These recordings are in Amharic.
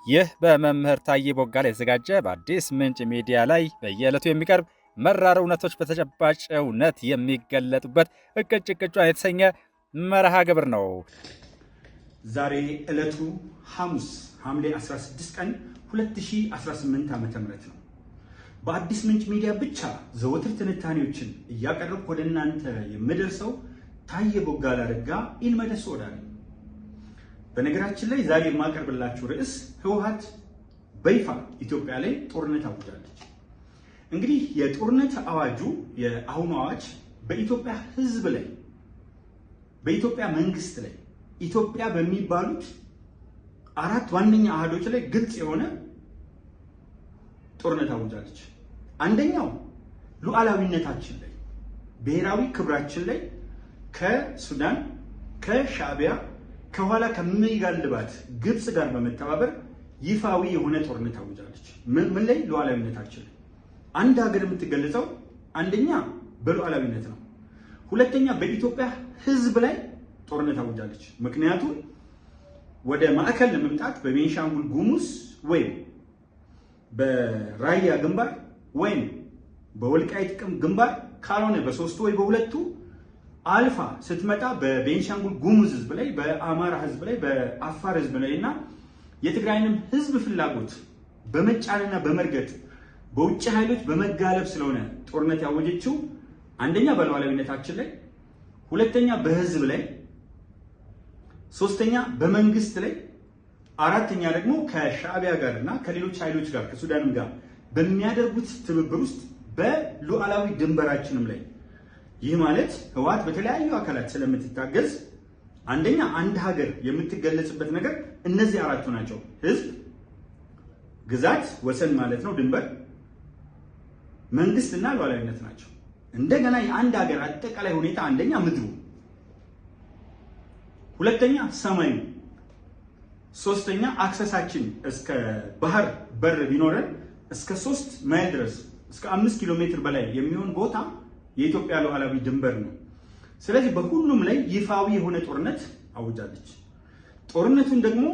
ይህ በመምህር ታዬ ቦጋለ የተዘጋጀ በአዲስ ምንጭ ሚዲያ ላይ በየዕለቱ የሚቀርብ መራር እውነቶች በተጨባጭ እውነት የሚገለጡበት እቅጭ ቅጯን የተሰኘ መርሃ ግብር ነው። ዛሬ ዕለቱ ሐሙስ ሐምሌ 16 ቀን 2018 ዓ.ም ነው። በአዲስ ምንጭ ሚዲያ ብቻ ዘወትር ትንታኔዎችን እያቀረብኩ ወደ እናንተ የምደርሰው ታዬ ቦጋለ አረጋ ኢልመደ ሶዳ ነኝ። በነገራችን ላይ ዛሬ የማቀርብላችሁ ርዕስ ህወሓት በይፋ ኢትዮጵያ ላይ ጦርነት አውጃለች። እንግዲህ የጦርነት አዋጁ የአሁኑ አዋጅ በኢትዮጵያ ህዝብ ላይ፣ በኢትዮጵያ መንግስት ላይ፣ ኢትዮጵያ በሚባሉት አራት ዋነኛ አሃዶች ላይ ግልጽ የሆነ ጦርነት አውጃለች። አንደኛው ሉዓላዊነታችን ላይ፣ ብሔራዊ ክብራችን ላይ ከሱዳን ከሻዕቢያ ከኋላ ከሚጋልባት ግብጽ ጋር በመተባበር ይፋዊ የሆነ ጦርነት አውጃለች። ምን ላይ? ሉዓላዊነታችን ላይ። አንድ ሀገር የምትገለጸው አንደኛ በሉዓላዊነት ነው። ሁለተኛ በኢትዮጵያ ህዝብ ላይ ጦርነት አውጃለች። ምክንያቱም ወደ ማዕከል ለመምጣት በቤንሻንጉል ጉሙዝ ወይም በራያ ግንባር ወይም በወልቃይት ግንባር ካልሆነ በሶስቱ ወይ በሁለቱ አልፋ ስትመጣ በቤንሻንጉል ጉሙዝ ህዝብ ላይ፣ በአማራ ህዝብ ላይ፣ በአፋር ህዝብ ላይ እና የትግራይንም ህዝብ ፍላጎት በመጫንና በመርገጥ በውጭ ኃይሎች በመጋለብ ስለሆነ ጦርነት ያወጀችው አንደኛ በሉዓላዊነታችን ላይ፣ ሁለተኛ በህዝብ ላይ፣ ሶስተኛ በመንግስት ላይ፣ አራተኛ ደግሞ ከሻዕቢያ ጋር እና ከሌሎች ኃይሎች ጋር ከሱዳንም ጋር በሚያደርጉት ትብብር ውስጥ በሉዓላዊ ድንበራችንም ላይ። ይህ ማለት ህወሓት በተለያዩ አካላት ስለምትታገዝ አንደኛ አንድ ሀገር የምትገለጽበት ነገር እነዚህ አራቱ ናቸው። ህዝብ፣ ግዛት፣ ወሰን ማለት ነው ድንበር፣ መንግስትና ሉዓላዊነት ናቸው። እንደገና የአንድ ሀገር አጠቃላይ ሁኔታ አንደኛ ምድሩ፣ ሁለተኛ ሰማዩ፣ ሶስተኛ አክሰሳችን እስከ ባህር በር ቢኖረን እስከ 3 ማይል ድረስ እስከ 5 ኪሎ ሜትር በላይ የሚሆን ቦታ የኢትዮጵያ ሉዓላዊ ድንበር ነው። ስለዚህ በሁሉም ላይ ይፋዊ የሆነ ጦርነት አውጃለች። ጦርነቱን ደግሞ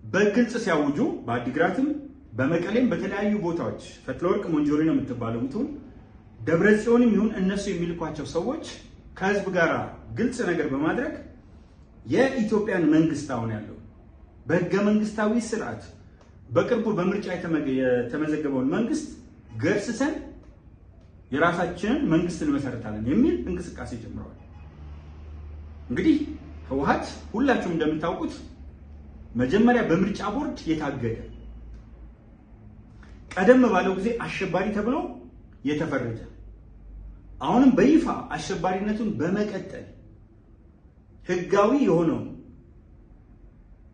በግልጽ ሲያውጁ በአዲግራትም በመቀሌም በተለያዩ ቦታዎች ፈትለወርቅ ሞንጆሪኖ የምትባለው ብትሆን ደብረ ጽዮንም ይሁን እነሱ የሚልኳቸው ሰዎች ከህዝብ ጋር ግልጽ ነገር በማድረግ የኢትዮጵያን መንግስት አሁን ያለው በህገ መንግስታዊ ስርዓት በቅርቡ በምርጫ የተመዘገበውን መንግስት ገርስሰን የራሳችንን መንግስት እንመሰርታለን የሚል እንቅስቃሴ ጀምረዋል። እንግዲህ ህወሓት ሁላችሁም እንደምታውቁት መጀመሪያ በምርጫ ቦርድ የታገደ፣ ቀደም ባለው ጊዜ አሸባሪ ተብሎ የተፈረጀ፣ አሁንም በይፋ አሸባሪነቱን በመቀጠል ህጋዊ የሆነውን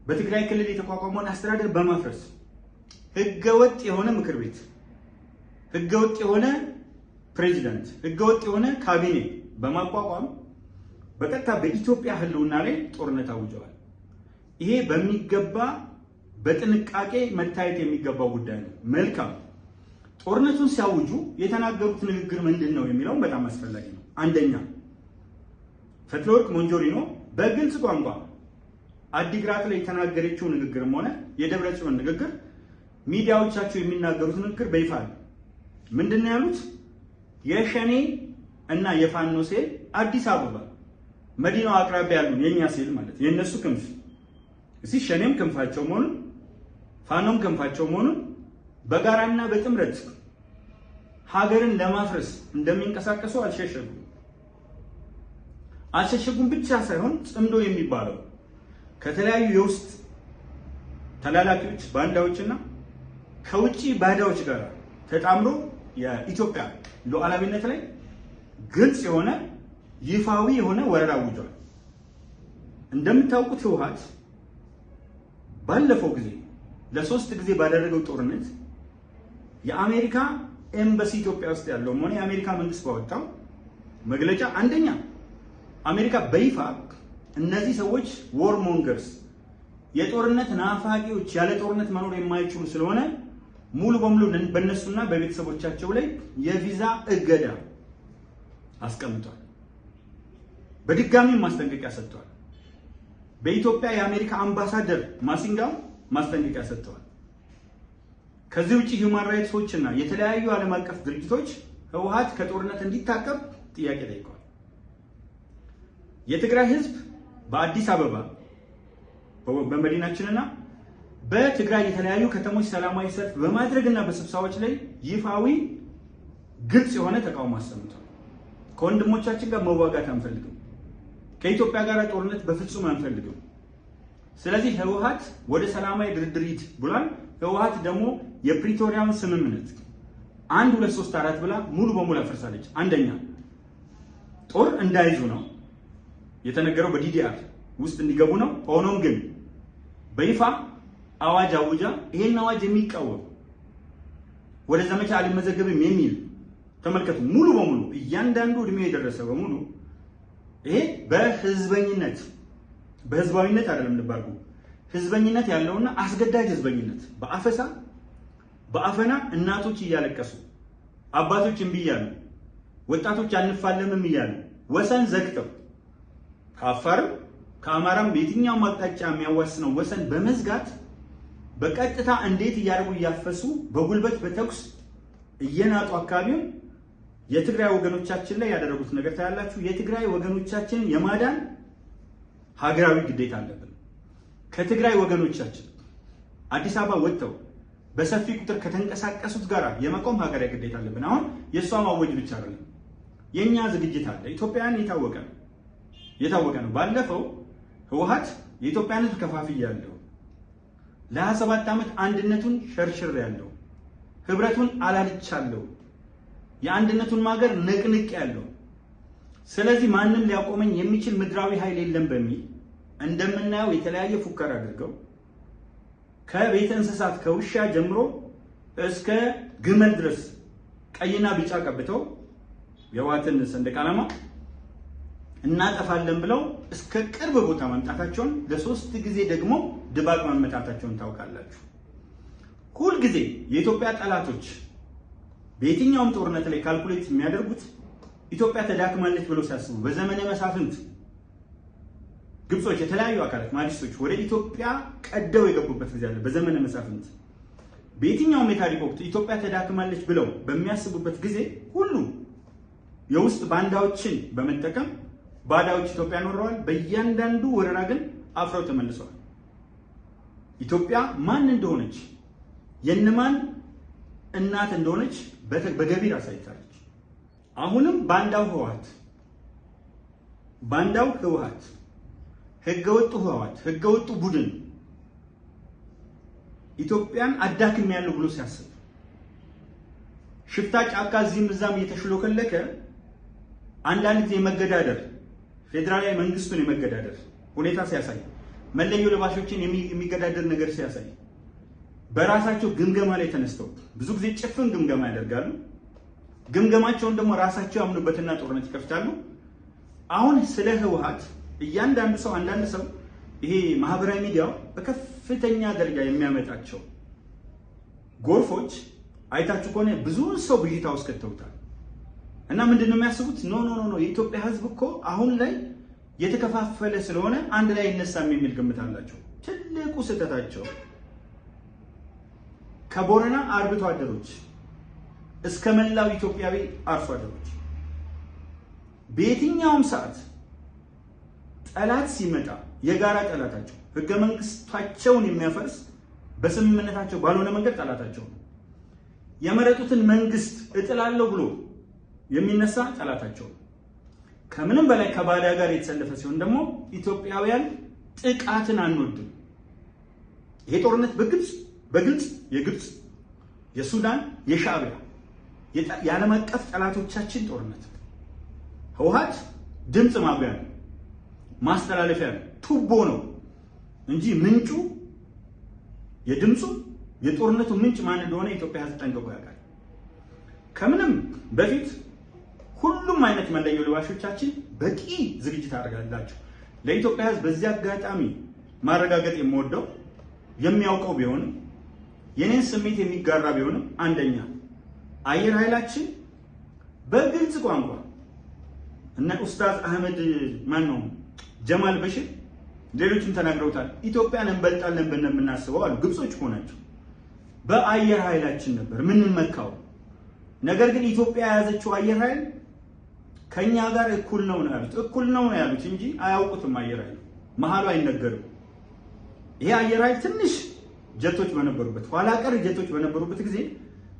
በትግራይ ክልል የተቋቋመውን አስተዳደር በማፍረስ ህገወጥ የሆነ ምክር ቤት፣ ህገወጥ የሆነ ፕሬዚዳንት፣ ህገወጥ የሆነ ካቢኔ በማቋቋም በቀጥታ በኢትዮጵያ ህልውና ላይ ጦርነት አውጀዋል። ይሄ በሚገባ በጥንቃቄ መታየት የሚገባው ጉዳይ ነው። መልካም። ጦርነቱን ሲያውጁ የተናገሩት ንግግር ምንድን ነው የሚለው በጣም አስፈላጊ ነው። አንደኛ ፈትለወርቅ ሞንጆሪኖ በግልጽ ቋንቋ አዲግራት ላይ የተናገረችው ንግግርም ሆነ የደብረ ጽዮን ንግግር ሚዲያዎቻቸው የሚናገሩት ንግግር በይፋ ምንድን ነው ያሉት? የሸኔ እና የፋኖ ሴል አዲስ አበባ መዲናው አቅራቢያ ያሉ የኛ ሴል ማለት የነሱ ክንፍ እሺ፣ ሸኔም ክንፋቸው መሆኑን ፋኖም ክንፋቸው መሆኑን በጋራና በጥምረት ሀገርን ለማፍረስ እንደሚንቀሳቀሱ አልሸሸጉም ብቻ ሳይሆን ጽምዶ የሚባለው ከተለያዩ የውስጥ ተላላኪዎች ባንዳዎችና ከውጪ ባዳዎች ጋር ተጣምሮ የኢትዮጵያ ሉዓላዊነት ላይ ግልጽ የሆነ ይፋዊ የሆነ ወረራ አውጇል። እንደምታውቁት ህወሓት ባለፈው ጊዜ ለ3 ጊዜ ባደረገው ጦርነት የአሜሪካ ኤምባሲ ኢትዮጵያ ውስጥ ያለው ሆነ የአሜሪካ መንግስት ባወጣው መግለጫ አንደኛ አሜሪካ በይፋ እነዚህ ሰዎች ዎር ሞንገርስ የጦርነት ናፋቂዎች ያለ ጦርነት መኖር የማይችሉ ስለሆነ ሙሉ በሙሉ በእነሱና በቤተሰቦቻቸው ላይ የቪዛ እገዳ አስቀምጧል። በድጋሚ ማስጠንቀቂያ ሰጥቷል። በኢትዮጵያ የአሜሪካ አምባሳደር ማሲንጋው ማስጠንቀቂያ ሰጥተዋል። ከዚህ ውጪ ሂውማን ራይትስ ዎችና የተለያዩ ዓለም አቀፍ ድርጅቶች ህወሓት ከጦርነት እንዲታቀብ ጥያቄ ጠይቀዋል። የትግራይ ህዝብ በአዲስ አበባ በመዲናችንና በትግራይ የተለያዩ ከተሞች ሰላማዊ ሰልፍ በማድረግና በስብሰባዎች ላይ ይፋዊ ግልጽ የሆነ ተቃውሞ አሰምቷል። ከወንድሞቻችን ጋር መዋጋት አንፈልግም። ከኢትዮጵያ ጋር ጦርነት በፍጹም አንፈልግም። ስለዚህ ህወሓት ወደ ሰላማዊ ድርድር ሂድ ብሏል። ህወሓት ደግሞ የፕሪቶሪያውን ስምምነት 1 2 3 4 ብላ ሙሉ በሙሉ አፈርሳለች። አንደኛ ጦር እንዳይዙ ነው የተነገረው፣ በዲዲአር ውስጥ እንዲገቡ ነው። ሆኖም ግን በይፋ አዋጅ አውጃ ይሄን አዋጅ የሚቃወም ወደ ዘመቻ አልመዘገብም የሚል ተመልከቱ። ሙሉ በሙሉ እያንዳንዱ እድሜው የደረሰ በሙሉ ይሄ በህዝበኝነት በህዝባዊነት አይደለም እንባርጉ ህዝበኝነት ያለውና አስገዳጅ ህዝበኝነት በአፈና እናቶች እያለቀሱ አባቶች እምቢ እያሉ ወጣቶች አንፋለምም እያሉ ወሰን ዘግተው ከአፋርም ከአማራም በየትኛውም አቅጣጫ የሚያዋስነው ወሰን በመዝጋት በቀጥታ እንዴት እያደረጉ እያፈሱ በጉልበት በተኩስ እየናጡ አካባቢውን የትግራይ ወገኖቻችን ላይ ያደረጉት ነገር ታያላችሁ። የትግራይ ወገኖቻችንን የማዳን ሀገራዊ ግዴታ አለብን። ከትግራይ ወገኖቻችን አዲስ አበባ ወጥተው በሰፊ ቁጥር ከተንቀሳቀሱት ጋር የመቆም ሀገራዊ ግዴታ አለብን። አሁን የእሷ ማወጅ ብቻ አይደለም፣ የኛ ዝግጅት አለ። ኢትዮጵያን የታወቀ ነው። ባለፈው ህወሓት የኢትዮጵያን ህዝብ ከፋፍያለሁ፣ ለ27 ዓመት አንድነቱን ሸርሽሬያለሁ፣ ህብረቱን አላልቻለሁ፣ የአንድነቱን ማገር ንቅንቅ ያለው፣ ስለዚህ ማንም ሊያቆመኝ የሚችል ምድራዊ ኃይል የለም በሚል እንደምናየው የተለያየ ፉከራ አድርገው ከቤተ እንስሳት ከውሻ ጀምሮ እስከ ግመል ድረስ ቀይና ቢጫ ቀብተው የህወሓትን ሰንደቅ ዓላማ እናጠፋለን ብለው እስከ ቅርብ ቦታ መምጣታቸውን ለ3 ጊዜ ደግሞ ድባቅ መመታታቸውን ታውቃላችሁ። ሁል ጊዜ የኢትዮጵያ ጠላቶች በየትኛውም ጦርነት ላይ ካልኩሌት የሚያደርጉት ኢትዮጵያ ተዳክማለች ብለው ሲያስቡ በዘመነ መሳፍንት ግብጾች፣ የተለያዩ አካላት ማዲስቶች ወደ ኢትዮጵያ ቀደው የገቡበት ጊዜ አለ። በዘመነ መሳፍንት በየትኛውም የታሪክ ወቅት ኢትዮጵያ ተዳክማለች ብለው በሚያስቡበት ጊዜ ሁሉ የውስጥ ባንዳዎችን በመጠቀም ባዳዎች ኢትዮጵያን ወረዋል። በእያንዳንዱ ወረራ ግን አፍረው ተመልሰዋል። ኢትዮጵያ ማን እንደሆነች የነማን እናት እንደሆነች በገቢር አሳይታለች። አሁንም ባንዳው ህወሓት ህገወጡ ህገወጡ ቡድን ኢትዮጵያን አዳክም ያለው ብሎ ሲያስብ ሽፍታ ጫካ እዚህም እዛም እየተሽሎከለከ አንዳንድ ጊዜ መገዳደር ፌዴራላዊ መንግስቱን የመገዳደር ሁኔታ ሲያሳይ መለዮ ለባሾችን የሚገዳደር ነገር ሲያሳይ በራሳቸው ግምገማ ላይ ተነስተው ብዙ ጊዜ ጭፍን ግምገማ ያደርጋሉ። ግምገማቸውን ደግሞ ራሳቸው ያምኑበትና ጦርነት ይከፍታሉ። አሁን ስለ ህወሓት እያንዳንዱ ሰው አንዳንድ ሰው ይሄ ማህበራዊ ሚዲያው በከፍተኛ ደረጃ የሚያመጣቸው ጎርፎች አይታችሁ ከሆነ ብዙ ሰው ብዥታ ውስጥ ከተውታል። እና ምንድነው የሚያስቡት? ኖ የኢትዮጵያ ህዝብ እኮ አሁን ላይ የተከፋፈለ ስለሆነ አንድ ላይ ይነሳም የሚል ግምት አላቸው። ትልቁ ስህተታቸው ከቦረና አርብቶ አደሮች እስከ መላው ኢትዮጵያዊ አርሶ አደሮች በየትኛውም ሰዓት ጠላት ሲመጣ የጋራ ጠላታቸው ህገ መንግስታቸውን የሚያፈርስ በስምምነታቸው ባልሆነ መንገድ ጠላታቸው ነው። የመረጡትን መንግስት እጥላለሁ ብሎ የሚነሳ ጠላታቸው ነው። ከምንም በላይ ከባዳ ጋር የተሰለፈ ሲሆን ደግሞ ኢትዮጵያውያን ጥቃትን አንወድም። ይሄ ጦርነት በግልጽ የግብጽ፣ የሱዳን፣ የሻዕቢያ የዓለም አቀፍ ጠላቶቻችን ጦርነት። ህወሓት ድምፅ ማጉያ ነው፣ ማስተላለፊያ ነው፣ ቱቦ ነው እንጂ ምንጩ የድምፁ የጦርነቱ ምንጭ ማን እንደሆነ ኢትዮጵያ ህዝብ ጠንቅቆ ያውቃል። ከምንም በፊት ሁሉም አይነት መለዮ ለባሾቻችን በቂ ዝግጅት አድርጋላችሁ። ለኢትዮጵያ ህዝብ በዚህ አጋጣሚ ማረጋገጥ የምወደው የሚያውቀው ቢሆንም የኔን ስሜት የሚጋራ ቢሆንም አንደኛ አየር ኃይላችን በግልጽ ቋንቋ እና ኡስታዝ አህመድ ጀማል በሽር ሌሎችም ተናግረውታል። ኢትዮጵያን እንበልጣለን ብለን የምናስበው አሉ ግብጾች ሆናቸው በአየር ኃይላችን ነበር የምንመካው። ነገር ግን ኢትዮጵያ የያዘችው አየር ኃይል ከኛ ጋር እኩል ነው ያሉት እንጂ አያውቁትም። አየር ኃይል መሀሉ አይነገርም። ይሄ አየር ኃይል ትንሽ ጀቶች በነበሩበት ኋላ ቀር ጀቶች በነበሩበት ጊዜ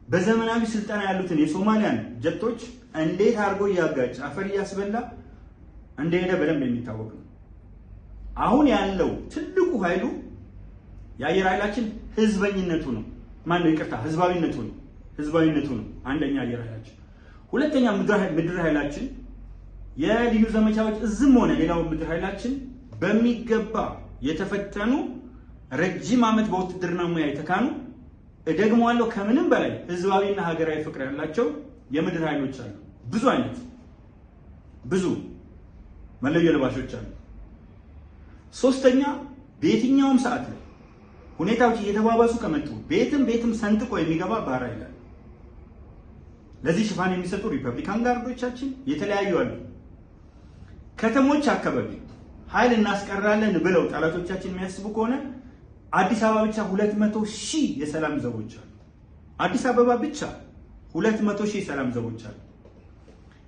በዘመናዊ ስልጠና ያሉትን የሶማሊያን ጀቶች እንዴት አድርጎ እያጋጭ አፈር እያስበላ እንደሄደ በደንብ የሚታወቅ ነው። አሁን ያለው ትልቁ ኃይሉ የአየር ኃይላችን ህዝበኝነቱ ነው። ህዝባዊነቱ ነው። አንደኛ አየር ኃይላችን። ሁለተኛ ምድር ኃይላችን የልዩ ዘመቻዎች እዝም ሆነ ሌላው ምድር ኃይላችን በሚገባ የተፈተኑ ረጅም ዓመት በውትድርና ሙያ የተካኑ እደግመዋለሁ ከምንም በላይ ህዝባዊና ሀገራዊ ፍቅር ያላቸው የምድር ኃይሎች አሉ። ብዙ መለዮ ለባሾች አሉ። ሶስተኛ በየትኛውም ሰዓት ላይ ሁኔታዎች እየተባባሱ ከመጡ ቤትም ሰንጥቆ የሚገባ ባህር ኃይል አለ። ለዚህ ሽፋን የሚሰጡ ሪፐብሊካን ጋርዶቻችን የተለያዩ አሉ። ከተሞች አካባቢ ኃይል እናስቀራለን ብለው ጠላቶቻችን የሚያስቡ ከሆነ አዲስ አበባ ብቻ 200,000 የሰላም ዘቦች አሉ። አዲስ አበባ ብቻ 200,000 የሰላም ዘቦች አሉ።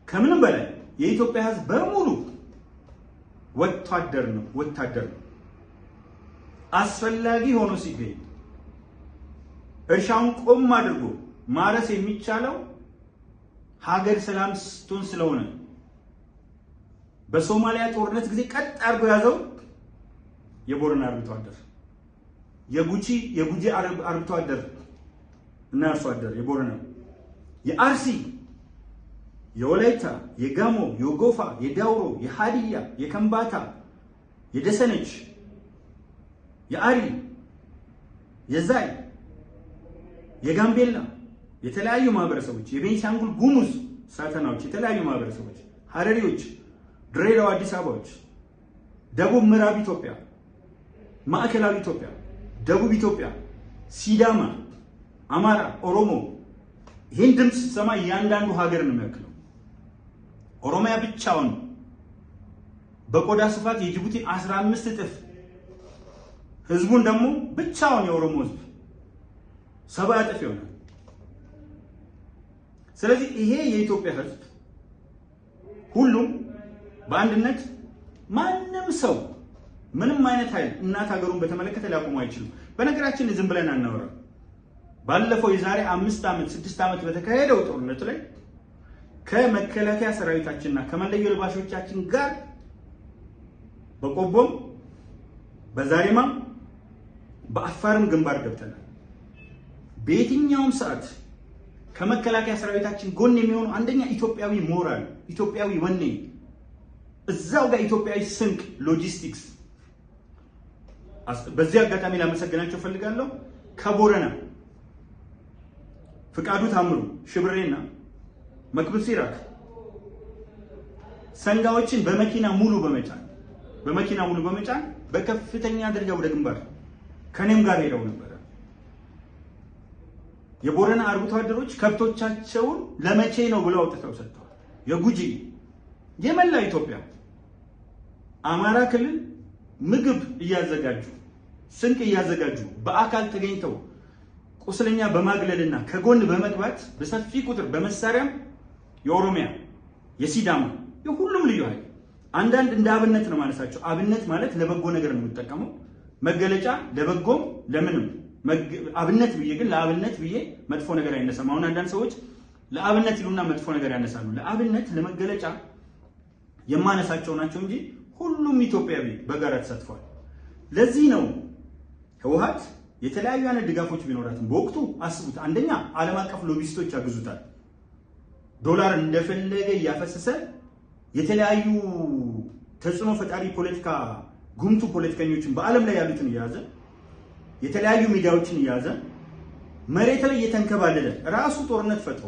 ከምንም በላይ የኢትዮጵያ ህዝብ በሙሉ ወታደር ነው። አስፈላጊ ሆኖ ሲገኝ እርሻውን ቆም አድርጎ ማረስ የሚቻለው ሀገር ሰላም ስትሆን ስለሆነ በሶማሊያ ጦርነት ጊዜ ቀጥ አድርጎ ያዘው የቦረና አርብቶ አደር፣ የጉጂ አርብቶ አደር እና አርሶ አደር የቦረና፣ የአርሲ፣ የወላይታ፣ የጋሞ፣ የጎፋ፣ የዳውሮ፣ የሃዲያ፣ የከምባታ፣ የደሰነች፣ የአሪ፣ የዛይ፣ የጋምቤላ የተለያዩ ማህበረሰቦች፣ የቤንሻንጉል ጉሙዝ ሳተናዎች የተለያዩ ማህበረሰቦች፣ ሀረሪዎች፣ ድሬዳዋ፣ አዲስ አበባዎች፣ ደቡብ ምዕራብ ኢትዮጵያ፣ ማዕከላዊ ኢትዮጵያ፣ ደቡብ ኢትዮጵያ፣ ሲዳማ፣ አማራ፣ ኦሮሞ። ይህን ድምፅ ስትሰማ እያንዳንዱ ሀገር ነው የሚያክለው። ኦሮሚያ ብቻውን በቆዳ ስፋት የጅቡቲ 15 እጥፍ፣ ህዝቡን ደግሞ ብቻውን የኦሮሞ ህዝብ 70 እጥፍ ይሆናል። ስለዚህ ይሄ የኢትዮጵያ ህዝብ ሁሉም በአንድነት ማንም ሰው ምንም አይነት ኃይል እናት ሀገሩን በተመለከተ ሊያቆሙ አይችሉም። በነገራችን ዝም ብለን አናወራ። ባለፈው የዛሬ 5 ዓመት 6 ዓመት በተካሄደው ጦርነት ላይ ከመከላከያ ሰራዊታችንና ከመለዮ ለባሾቻችን ጋር በቆቦም በዛሬማም በአፋርም ግንባር ገብተናል። በየትኛውም ሰዓት ከመከላከያ ሰራዊታችን ጎን የሚሆኑ አንደኛ ኢትዮጵያዊ ሞራል፣ ኢትዮጵያዊ ወኔ፣ እዛው ጋር ኢትዮጵያዊ ስንቅ፣ ሎጂስቲክስ። በዚህ አጋጣሚ ላመሰግናቸው ፈልጋለሁ። ከቦረና ፍቃዱ ታምሩ፣ ሽብሬና መክብብ ሲራክ ሰንጋዎችን በመኪና ሙሉ በመጫን በከፍተኛ ደረጃ ወደ ግንባር ከኔም ጋር ሄደው ነበር። የቦረና አርብቶ አደሮች ከብቶቻቸውን ለመቼ ነው ብለው አውጥተው ሰጥተዋል። የጉጂ የመላ ኢትዮጵያ አማራ ክልል ምግብ እያዘጋጁ ስንቅ እያዘጋጁ በአካል ተገኝተው ቁስለኛ በማግለልና ከጎን በመግባት በሰፊ ቁጥር በመሳሪያም የኦሮሚያ፣ የሲዳማ፣ የሁሉም ልዩ ኃይል አንዳንድ እንደ አብነት ነው ማለታቸው። አብነት ማለት ለበጎ ነገር ነው የምጠቀመው መገለጫ፣ ለበጎም ለምንም አብነት ብዬ ግን ለአብነት ብዬ መጥፎ ነገር አይነሳም። አሁን አንዳንድ ሰዎች ለአብነት ይሉና መጥፎ ነገር ያነሳሉ። ለአብነት ለመገለጫ የማነሳቸው ናቸው እንጂ ሁሉም ኢትዮጵያዊ በጋራ ተሳትፏል። ለዚህ ነው ህወሓት የተለያዩ አይነት ድጋፎች ቢኖራትም በወቅቱ አስቡት፣ አንደኛ ዓለም አቀፍ ሎቢስቶች ያግዙታል። ዶላር እንደፈለገ እያፈሰሰ የተለያዩ ተጽዕኖ ፈጣሪ ፖለቲካ ጉምቱ ፖለቲከኞችን በዓለም ላይ ያሉትን እያያዘ የተለያዩ ሚዲያዎችን እያያዘ መሬት ላይ እየተንከባለለ ራሱ ጦርነት ፈጥሮ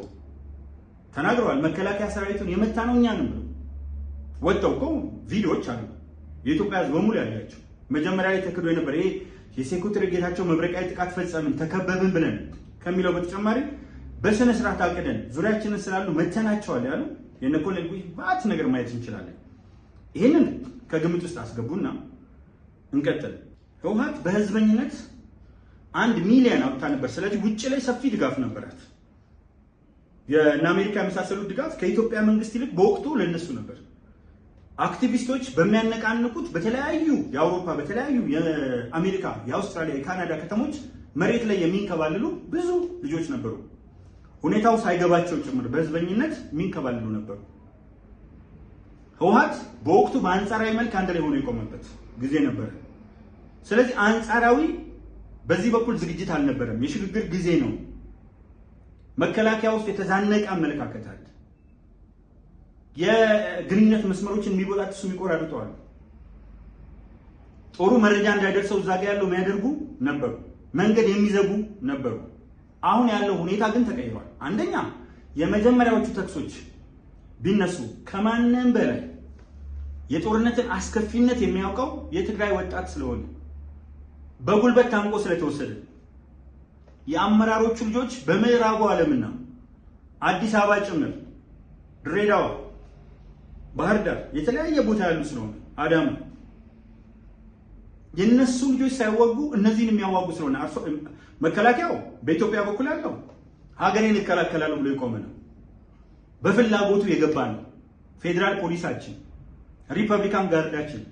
ተናግረዋል። መከላከያ ሰራዊቱን የመታ ነው እኛንም ብለው ወጥተው እኮ ቪዲዮዎች አሉ። የኢትዮጵያ ህዝብ በሙሉ ያላቸው መጀመሪያ ላይ ተክዶ የነበር ይሄ የሴኩሪቲ ጌታቸው መብረቃዊ ጥቃት ፈጸምን ተከበብን ብለን ከሚለው በተጨማሪ በስነ ስርዓት አቅደን ዙሪያችንን ስላሉ መተናቸዋል ያሉ የነኮሌል ባት ነገር ማየት እንችላለን። ይሄንን ከግምት ውስጥ አስገቡና እንቀጥል። ህወሓት በህዝበኝነት 1 ሚሊዮን አውጥታ ነበር። ስለዚህ ውጭ ላይ ሰፊ ድጋፍ ነበራት። የአሜሪካ የመሳሰሉት ድጋፍ ከኢትዮጵያ መንግስት ይልቅ በወቅቱ ለነሱ ነበር። አክቲቪስቶች በሚያነቃንቁት በተለያዩ የአውሮፓ በተለያዩ የአሜሪካ፣ የአውስትራሊያ፣ የካናዳ ከተሞች መሬት ላይ የሚንከባልሉ ብዙ ልጆች ነበሩ። ሁኔታው ሳይገባቸው ጭምር በህዝበኝነት የሚንከባልሉ ነበሩ። ህወሓት በወቅቱ በአንጻራዊ መልክ አንድ ላይ ሆኖ የቆመበት ጊዜ ነበር። ስለዚህ አንጻራዊ በዚህ በኩል ዝግጅት አልነበረም። የሽግግር ጊዜ ነው። መከላከያ ውስጥ የተዛነቀ አመለካከት አለ። የግንኙነት መስመሮችን የሚቦጣጥሱ የሚቆራርጠዋል። ጦሩ መረጃ እንዳይደርሰው እዛ ጋር ያለው የሚያደርጉ ነበሩ። መንገድ የሚዘጉ ነበሩ። አሁን ያለው ሁኔታ ግን ተቀይሯል። አንደኛ የመጀመሪያዎቹ ተክሶች ቢነሱ ከማንም በላይ የጦርነትን አስከፊነት የሚያውቀው የትግራይ ወጣት ስለሆነ በጉልበት ታንቆ ስለተወሰደ የአመራሮቹ ልጆች በምዕራቡ ዓለምና አዲስ አበባ ጭምር ድሬዳዋ፣ ባህር ዳር የተለያየ ቦታ ያሉ ስለሆነ አዳማ የነሱ ልጆች ሳይወጉ እነዚህን የሚያዋጉ ስለሆነ መከላከያው በኢትዮጵያ በኩል ያለው ሀገሬን እከላከላለሁ ብሎ የቆመ ነው። በፍላጎቱ የገባ ነው። ፌዴራል ፖሊሳችን፣ ሪፐብሊካን ጋርዳችን፣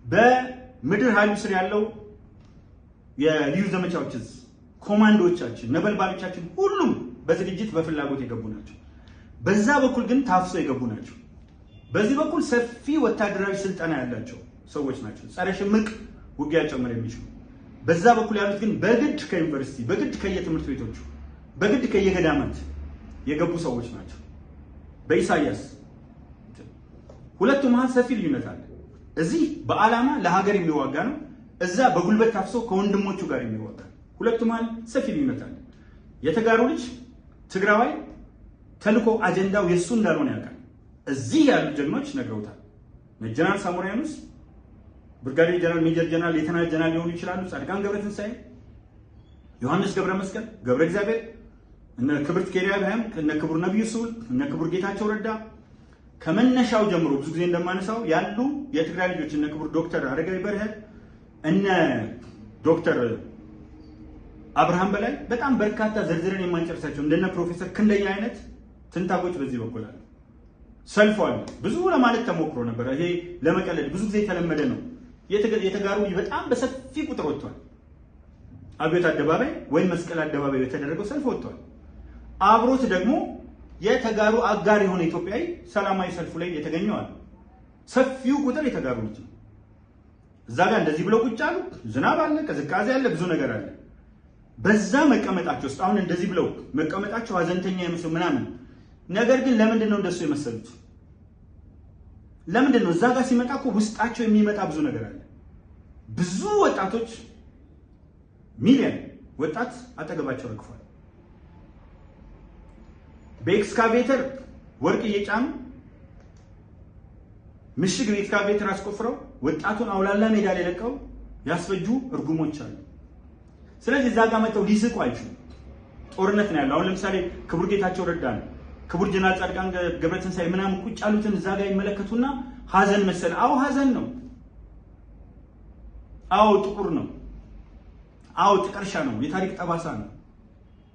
በምድር ኃይሉ ስር ያለው የልዩ ዘመቻዎች ኮማንዶዎቻችን፣ ነበልባሎቻችን ሁሉም በዝግጅት በፍላጎት የገቡ ናቸው። በዛ በኩል ግን ታፍሰው የገቡ ናቸው። በዚህ በኩል ሰፊ ወታደራዊ ስልጠና ያላቸው ሰዎች ናቸው፣ ጸረ ሽምቅ ውጊያ ጨምር የሚችሉ። በዛ በኩል ያሉት ግን በግድ ከዩኒቨርሲቲ በግድ ከየትምህርት ቤቶቹ በግድ ከየገዳማት የገቡ ሰዎች ናቸው። በኢሳያስ ሁለቱ መሀል ሰፊ ልዩነት አለ። እዚህ በዓላማ ለሀገር የሚዋጋ ነው፣ እዛ በጉልበት ታፍሶ ከወንድሞቹ ጋር የሚዋጋ ነው። ሁለቱ መሀል ሰፊ ልዩነት አለ። የተጋሩ ልጅ ትግራዋይ ተልኮ አጀንዳው የሱ እንዳልሆነ ያውቃል። እዚህ ያሉ ጀግኖች ነግረውታል። ጀነራል ሳሞራ የኑስ፣ ብርጋዴር ጀነራል፣ ሜጀር ጀነራል፣ ሌተናል ጀነራል ሊሆኑ ይችላሉ። ጻድቃን ገብረትንሳኤ፣ ዮሐንስ ገብረ መስቀል፣ ገብረ እግዚአብሔር፣ እነ ክብርት ኬሪያ ብርሃን፣ እነ ክቡር ነብዩ ስሁል፣ እነ ክቡር ጌታቸው ረዳ ከመነሻው ጀምሮ ብዙ ጊዜ እንደማነሳው ያሉ የትግራይ ልጆች እነ ክቡር ዶክተር አረጋዊ በርሀ፣ እነ ዶክተር አብርሃም በላይ በጣም በርካታ ዘርዝረን የማንጨርሳቸው እንደነ ፕሮፌሰር ክንደያ አይነት ትንታጎች በዚህ በኩል አለ። ሰልፉ አለ። ብዙ ለማለት ተሞክሮ ነበር። ይሄ ለመቀለድ ብዙ ጊዜ የተለመደ ነው። የተጋሩ በጣም በሰፊ ቁጥር ወጥቷል። አብዮት አደባባይ ወይም መስቀል አደባባይ የተደረገው ሰልፍ ወጥቷል። አብሮት ደግሞ የተጋሩ አጋር የሆነ ኢትዮጵያዊ ሰላማዊ ሰልፉ ላይ የተገኘዋል። ሰፊው ቁጥር የተጋሩ ልጅ ነው። እዛ ጋር እንደዚህ ብለው ቁጭ አሉ። ዝናብ አለ፣ ቅዝቃዜ አለ፣ ብዙ ነገር አለ። በዛ መቀመጣቸው ውስጥ አሁን እንደዚህ ብለው መቀመጣቸው ሀዘንተኛ ይመስሉ ምናምን፣ ነገር ግን ለምንድን ነው እንደሱ የመሰሉት? ለምንድን ነው? እዛ ጋር ሲመጣ እኮ ውስጣቸው የሚመጣ ብዙ ነገር አለ። ብዙ ወጣቶች፣ ሚሊዮን ወጣት አጠገባቸው ረግፏል። በኤክስካቬተር ወርቅ እየጫኑ ምሽግ በኤክስካቬተር አስቆፍረው ወጣቱን አውላላ ሜዳ ላይ ለቀው ያስፈጁ እርጉሞች አሉ። ስለዚህ እዛ ጋር መጥተው ሊስቁ አይችሉም። ጦርነት ነው ያለው። አሁን ለምሳሌ ክቡር ጌታቸው ረዳ ነው፣ ክቡር ጀነራል ጻድቃን ገብረትንሳኤ ምናምን ቁጭ ያሉትን እዛ ጋር ይመለከቱና ሀዘን መሰለ። አዎ ሀዘን ነው። አዎ ጥቁር ነው። አዎ ጥቀርሻ ነው። የታሪክ ጠባሳ ነው።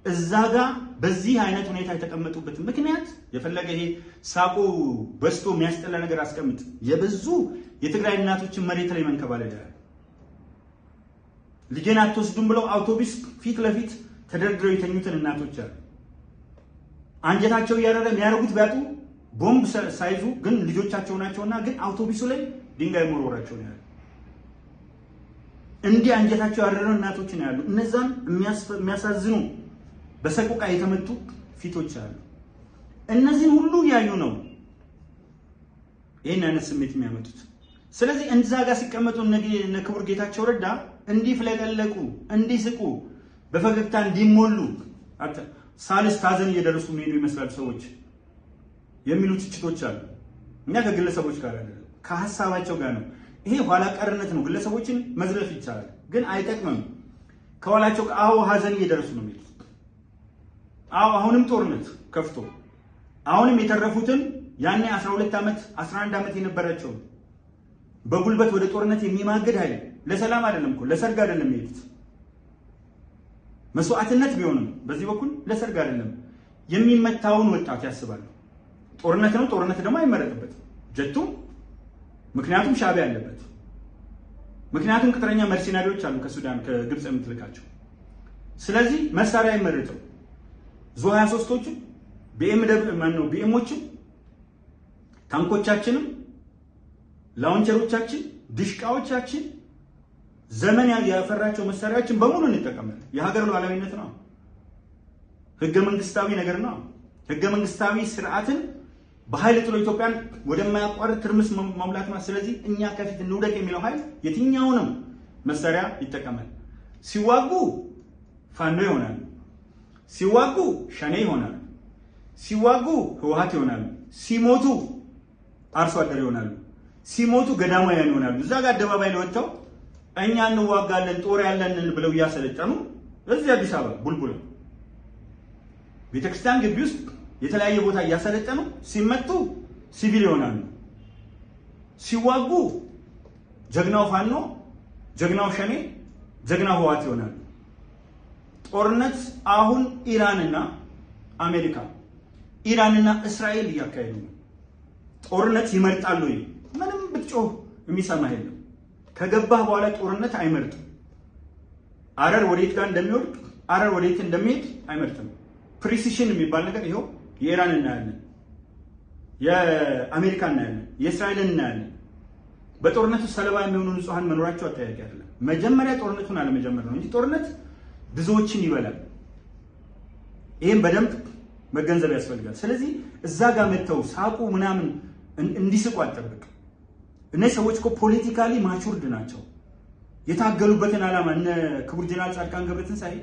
እዛ ጋር በዚህ አይነት ሁኔታ የተቀመጡበት ምክንያት የፈለገ ይሄ ሳቆ በስቶ የሚያስጠላ ነገር አስቀምጥ፣ የብዙ የትግራይ እናቶችን መሬት ላይ መንከባለል ያለ ልጄን አትወስዱም ብለው አውቶቡስ ፊት ለፊት ተደርድረው የተኙትን እናቶች አሉ። አንጀታቸው እያረረ የሚያደርጉት ቢያጡ ቦምብ ሳይዙ ግን ልጆቻቸው ናቸውና ግን አውቶቡሱ ላይ ድንጋይ መወርወራቸው ነው ያሉ። እንዲህ አንጀታቸው ያረረ እናቶች ነው ያሉ። እነዛን የሚያሳዝኑ በሰቆቃ የተመቱ ፊቶች አሉ። እነዚህን ሁሉ ያዩ ነው ይሄን አይነት ስሜት የሚያመጡት። ስለዚህ እንዛ ጋር ሲቀመጡ እነ ክቡር ጌታቸው ረዳ እንዲፍለቀለቁ፣ እንዲስቁ፣ በፈገግታ እንዲሞሉ ሳልስት ሀዘን እየደረሱ የሚሄዱ ይመስላል ሰዎች የሚሉ ትችቶች አሉ። እኛ ከግለሰቦች ጋር አይደለም፣ ከሀሳባቸው ጋር ነው። ይሄ ኋላ ቀርነት ነው። ግለሰቦችን መዝለፍ ይቻላል፣ ግን አይጠቅምም። ከኋላቸው አዎ ሀዘን እየደረሱ ነው የሚሉት። አዎ አሁንም ጦርነት ከፍቶ አሁንም የተረፉትን ያኔ 12 ዓመት 11 ዓመት የነበራቸው በጉልበት ወደ ጦርነት የሚማገድ ኃይል ለሰላም አይደለም እኮ ለሰርግ አይደለም የሚሄዱት። መስዋዕትነት ቢሆንም በዚህ በኩል ለሰርግ አይደለም የሚመታውን ወጣት ያስባሉ። ጦርነት ነው። ጦርነት ደግሞ አይመረጥበትም ጀቱ። ምክንያቱም ሻዕቢያ ያለበት፣ ምክንያቱም ቅጥረኛ መርሲናሪዎች አሉ ከሱዳን ከግብፅ የምትልካቸው። ስለዚህ መሳሪያ አይመረጥም። ዙ 23ቶችን ቢኤሞችን፣ ታንኮቻችንም፣ ላውንቸሮቻችን፣ ድሽቃዎቻችን ዘመን ያፈራቸው መሳሪያዎችን በሙሉ እንጠቀማለን። የሀገር ሉዓላዊነት ነው። ህገ መንግስታዊ ነገር ነው። ህገ መንግስታዊ ስርዓትን በኃይል ጥሎ ኢትዮጵያን ወደማያቋርጥ ትርምስ መሙላት ነው። ስለዚህ እኛ ከፊት እንውደቅ የሚለው ኃይል የትኛውንም መሳሪያ ይጠቀማል። ሲዋጉ ፋኖ ይሆናሉ፣ ሲዋጉ ሸኔ ይሆናሉ፣ ሲዋጉ ህወሓት ይሆናሉ፣ ሲሞቱ አርሶ አደር ይሆናሉ፣ ሲሞቱ ገዳማውያን ይሆናሉ። እዛ ጋር አደባባይ ላይ ወጥተው እኛ እንዋጋለን ጦር ያለንን ብለው እያሰለጠኑ እዚህ አዲስ አበባ ቡልቡል ቤተክርስቲያን ግቢ ውስጥ የተለያየ ቦታ እያሰለጠኑ ሲመቱ ሲቪል ይሆናሉ። ሲዋጉ ጀግናው ፋኖ፣ ጀግናው ሸኔ፣ ጀግናው ህወሓት ይሆናሉ። ጦርነት አሁን ኢራንና አሜሪካ፣ ኢራንና እስራኤል እያካሄዱ ነው። ጦርነት ይመርጣሉ። ምንም ብትጮህ የሚሰማ የለም። ከገባህ በኋላ ጦርነት አይመርጥም። አረር ወዴት ጋር እንደሚወድቅ አረር ወዴት እንደሚሄድ አይመርጥም። ፕሪሲሽን የሚባል ነገር ይኸው የኢራን እናያለን፣ የአሜሪካ እናያለን፣ የእስራኤልን እናያለን። በጦርነቱ ሰለባ የሚሆኑ ንጹሃን መኖራቸው አጠያቂ አይደለም። መጀመሪያ ጦርነቱን አለመጀመር ነው እንጂ ጦርነት ብዙዎችን ይበላል። ይህም በደንብ መገንዘብ ያስፈልጋል። ስለዚህ እዛ ጋር መተው ሳቁ ምናምን እንዲስቁ አጠብቅ። እነዚህ ሰዎች እኮ ፖለቲካሊ ማቹርድ ናቸው። የታገሉበትን ዓላማ እነ ክቡር ጀነራል ጻድቃን ገብረትንሳኤ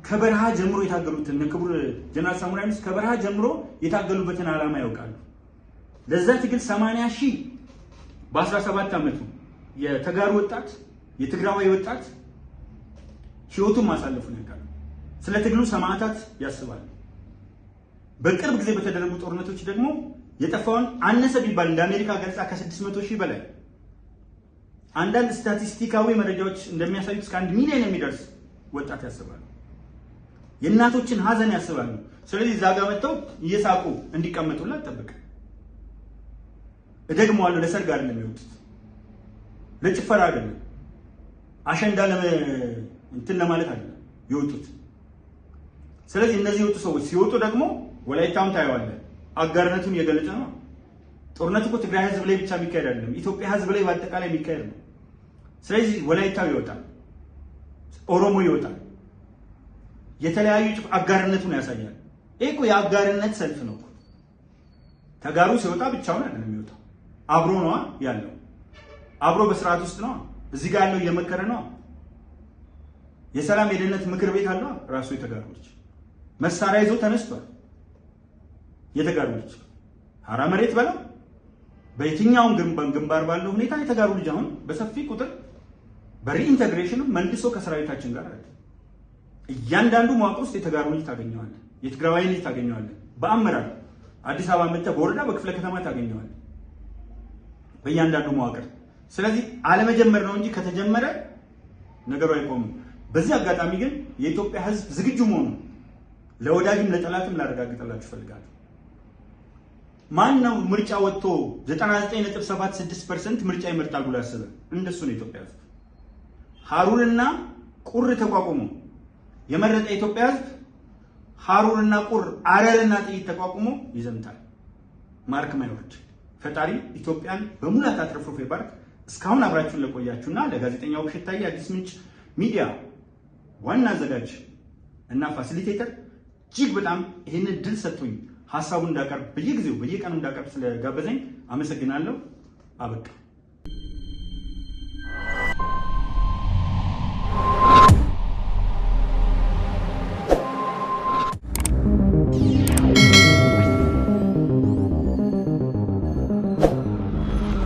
ከበረሃ ጀምሮ የታገሉትን እነ ክቡር ጀነራል ሳሙራ ይኑስ ከበረሃ ጀምሮ የታገሉበትን ዓላማ ያውቃሉ። ለዛ ትግል 80 ሺህ በ17 ዓመቱ የተጋሩ ወጣት የትግራዋይ ወጣት ህይወቱን ማሳለፉን ያውቃሉ። ስለ ትግሉ ሰማዕታት ያስባሉ። በቅርብ ጊዜ በተደረጉ ጦርነቶች ደግሞ የጠፋውን አነሰ ቢባል እንደ አሜሪካ ገልጻ ከ600 ሺህ በላይ አንዳንድ ስታቲስቲካዊ መረጃዎች እንደሚያሳዩት እስከ 1 ሚሊዮን የሚደርስ ወጣት ያስባሉ። የእናቶችን ሀዘን ያስባሉ። ስለዚህ እዛ ጋር መጥተው እየሳቁ እንዲቀመጡላት ጠብቅ። እደግመዋለሁ፣ ለሰርግ አይደለም የወጡት፣ ለጭፈራ አይደለም፣ አሸንዳ እንትን ለማለት አይደለም የወጡት። ስለዚህ እነዚህ የወጡ ሰዎች ሲወጡ ደግሞ ወላይታውን ታየዋለህ፣ አጋርነቱን እየገለጸ ነው። ጦርነቱ እኮ ትግራይ ህዝብ ላይ ብቻ የሚካሄድ አይደለም፣ ኢትዮጵያ ህዝብ ላይ በአጠቃላይ የሚካሄድ ነው። ስለዚህ ወላይታው ይወጣል፣ ኦሮሞ ይወጣል፣ የተለያዩ አጋርነቱን ያሳያል። ይሄ እኮ የአጋርነት ሰልፍ ነው። ተጋሩ ሲወጣ ብቻውን አይደለም የሚወጣው፣ አብሮ ነው ያለው። አብሮ በስርዓት ውስጥ ነው። እዚህ ጋር ያለው እየመከረ ነው። የሰላም የደህንነት ምክር ቤት አለው ራሱ። የተጋሩ ልጅ መሳሪያ ይዞ ተነስቷል። የተጋሩ ልጅ ሀራ መሬት በላ በየትኛውም ግንባር ባለው ሁኔታ የተጋሩ ልጅ አሁን በሰፊ ቁጥር በሪኢንተግሬሽን መልሶ ከሰራዊታችን ጋር አለ። እያንዳንዱ መዋቅር ውስጥ የተጋሩ ልጅ ታገኘዋለህ፣ የትግራዋይ ልጅ ታገኘዋለህ። በአመራር አዲስ አበባ መጥተህ በወረዳ በክፍለ ከተማ ታገኘዋለህ፣ በእያንዳንዱ መዋቅር። ስለዚህ አለመጀመር ነው እንጂ ከተጀመረ ነገሩ አይቆምም። በዚህ አጋጣሚ ግን የኢትዮጵያ ሕዝብ ዝግጁ መሆኑ ለወዳጅም ለጠላትም ላረጋግጥላችሁ እፈልጋለሁ። ማን ነው ምርጫ ወጥቶ 99.76% ምርጫ ይመርጣል ብሎ ያስበ? እንደሱ ነው የኢትዮጵያ ሕዝብ። ሀሩርና ቁር ተቋቁሞ የመረጠ የኢትዮጵያ ሕዝብ ሀሩርና ቁር አረርና ጥይት ተቋቁሞ ይዘምታል። ማርክ ማይወርድ ፈጣሪ ኢትዮጵያን በሙላት አትረፍርፎ ይባርክ። እስካሁን አብራችሁን ለቆያችሁና ለጋዜጠኛው ውብሸት ታዬ አዲስ ምንጭ ሚዲያ ዋና አዘጋጅ እና ፋሲሊቴተር እጅግ በጣም ይህንን ድል ሰጥቶኝ ሀሳቡን እንዳቀርብ በየጊዜው በየቀኑ እንዳቀርብ ስለጋበዘኝ አመሰግናለሁ። አበቃ።